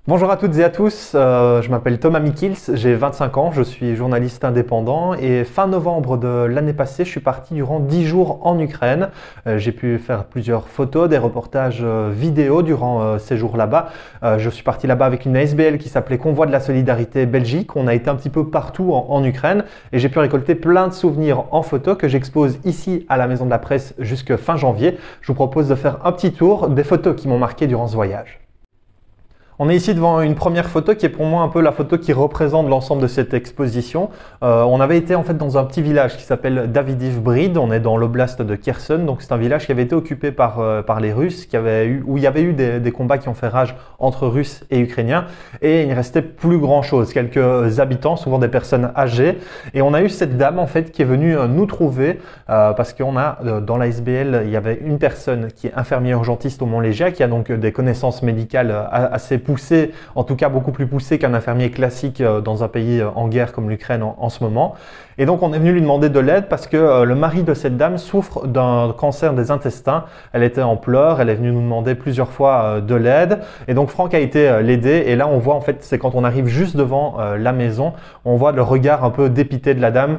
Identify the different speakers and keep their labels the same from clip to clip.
Speaker 1: Bonjour à toutes et à tous, je m'appelle Thomas Mikils, j'ai 25 ans, je suis journaliste indépendant et fin novembre de l'année passée, je suis parti durant 10 jours en Ukraine. J'ai pu faire plusieurs photos, des reportages vidéo durant ces jours là-bas. Je suis parti là-bas avec une ASBL qui s'appelait Convoi de la Solidarité Belgique. On a été un petit peu partout en Ukraine et j'ai pu récolter plein de souvenirs en photo que j'expose ici à la Maison de la Presse jusque fin janvier. Je vous propose de faire un petit tour des photos qui m'ont marqué durant ce voyage. On est ici devant une première photo qui est pour moi un peu la photo qui représente l'ensemble de cette exposition. On avait été en fait dans un petit village qui s'appelle Davydiv-Brid, on est dans l'oblast de Kherson, donc c'est un village qui avait été occupé par les Russes, où il y avait eu des combats qui ont fait rage entre Russes et Ukrainiens, et il ne restait plus grand chose, quelques habitants, souvent des personnes âgées, et on a eu cette dame en fait qui est venue nous trouver, parce qu'on a dans la SBL, il y avait une personne qui est infirmière urgentiste au Mont-Légia, qui a donc des connaissances médicales assez poussé, en tout cas beaucoup plus poussé qu'un infirmier classique dans un pays en guerre comme l'Ukraine en ce moment. Et donc on est venu lui demander de l'aide parce que le mari de cette dame souffre d'un cancer des intestins. Elle était en pleurs, elle est venue nous demander plusieurs fois de l'aide. Et donc Franck a été l'aider. Et là on voit en fait, c'est quand on arrive juste devant la maison, on voit le regard un peu dépité de la dame.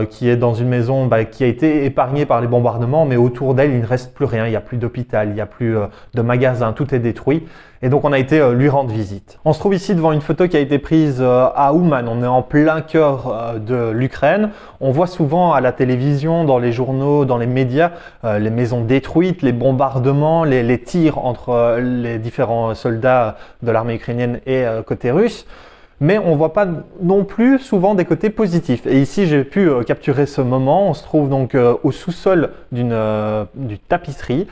Speaker 1: Qui est dans une maison qui a été épargnée par les bombardements, mais autour d'elle, il ne reste plus rien. Il n'y a plus d'hôpital, il n'y a plus de magasin, tout est détruit. Et donc, on a été lui rendre visite. On se trouve ici devant une photo qui a été prise à Ouman. On est en plein cœur de l'Ukraine. On voit souvent à la télévision, dans les journaux, dans les médias, les maisons détruites, les bombardements, les tirs entre les différents soldats de l'armée ukrainienne et côté russe. Mais on ne voit pas non plus souvent des côtés positifs. Et ici, j'ai pu capturer ce moment. On se trouve donc au sous-sol d'une tapisserie.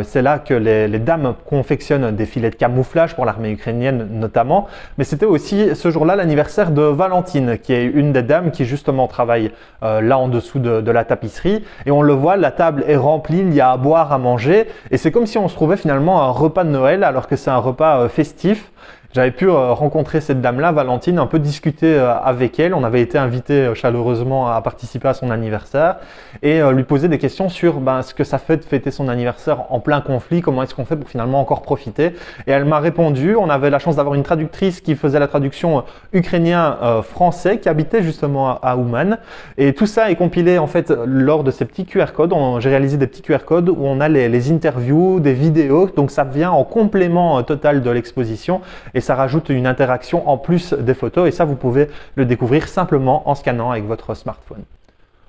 Speaker 1: C'est là que les dames confectionnent des filets de camouflage pour l'armée ukrainienne notamment. Mais c'était aussi ce jour-là l'anniversaire de Valentine, qui est une des dames qui justement travaille là en dessous de la tapisserie. Et on le voit, la table est remplie, il y a à boire, à manger. Et c'est comme si on se trouvait finalement à un repas de Noël alors que c'est un repas festif. J'avais pu rencontrer cette dame-là, Valentine, un peu discuter avec elle. On avait été invité chaleureusement à participer à son anniversaire et lui poser des questions sur ce que ça fait de fêter son anniversaire en plein conflit, comment est-ce qu'on fait pour finalement encore profiter. Et elle m'a répondu. On avait la chance d'avoir une traductrice qui faisait la traduction ukrainien-français qui habitait justement à Ouman. Et tout ça est compilé en fait lors de ces petits QR codes. J'ai réalisé des petits QR codes où on a les interviews, des vidéos. Donc ça vient en complément total de l'exposition. Et ça rajoute une interaction en plus des photos et ça vous pouvez le découvrir simplement en scannant avec votre smartphone.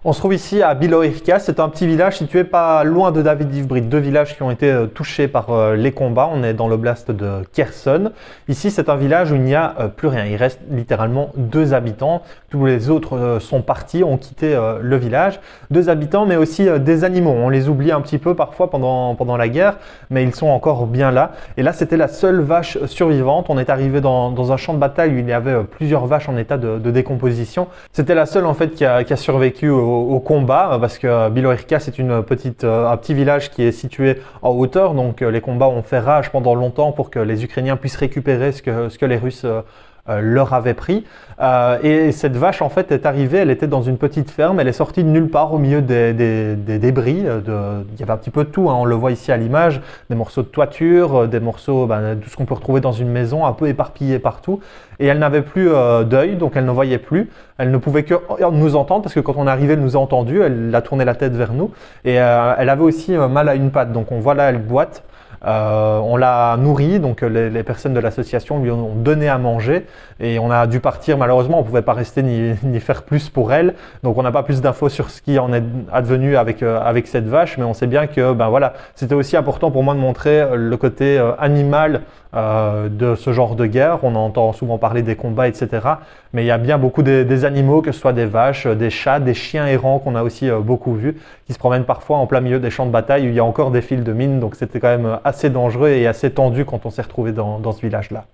Speaker 1: On se trouve ici à Bilohirka, c'est un petit village situé pas loin de Davydiv-Brid, deux villages qui ont été touchés par les combats. On est dans l'oblast de Kherson. Ici, c'est un village où il n'y a plus rien. Il reste littéralement 2 habitants. Tous les autres sont partis, ont quitté le village. 2 habitants, mais aussi des animaux. On les oublie un petit peu parfois pendant la guerre, mais ils sont encore bien là. Et là, c'était la seule vache survivante. On est arrivé dans un champ de bataille où il y avait plusieurs vaches en état de décomposition. C'était la seule en fait qui a survécu au combat parce que Bilohirka c'est un petit village qui est situé en hauteur, donc les combats ont fait rage pendant longtemps pour que les Ukrainiens puissent récupérer ce que les Russes leur avaient pris. Et cette vache en fait est arrivée, elle était dans une petite ferme, elle est sortie de nulle part au milieu des débris. Il y avait un petit peu de tout, on le voit ici à l'image, des morceaux de toiture, des morceaux de tout ce qu'on peut retrouver dans une maison, un peu éparpillé partout. Et elle n'avait plus d'œil, donc elle ne voyait plus. Elle ne pouvait que nous entendre parce que quand on est arrivé, elle nous a entendus, elle a tourné la tête vers nous. Et elle avait aussi mal à une patte, donc on voit là, elle boite. On l'a nourrie, donc les personnes de l'association lui ont donné à manger et on a dû partir malheureusement, on ne pouvait pas rester ni faire plus pour elle, donc on n'a pas plus d'infos sur ce qui en est advenu avec cette vache, mais on sait bien que voilà, c'était aussi important pour moi de montrer le côté animal de ce genre de guerre. On entend souvent parler des combats, etc. Mais il y a bien beaucoup des animaux, que ce soit des vaches, des chats, des chiens errants qu'on a aussi beaucoup vus, qui se promènent parfois en plein milieu des champs de bataille où il y a encore des fils de mines. Donc c'était quand même assez dangereux et assez tendu quand on s'est retrouvé dans ce village-là.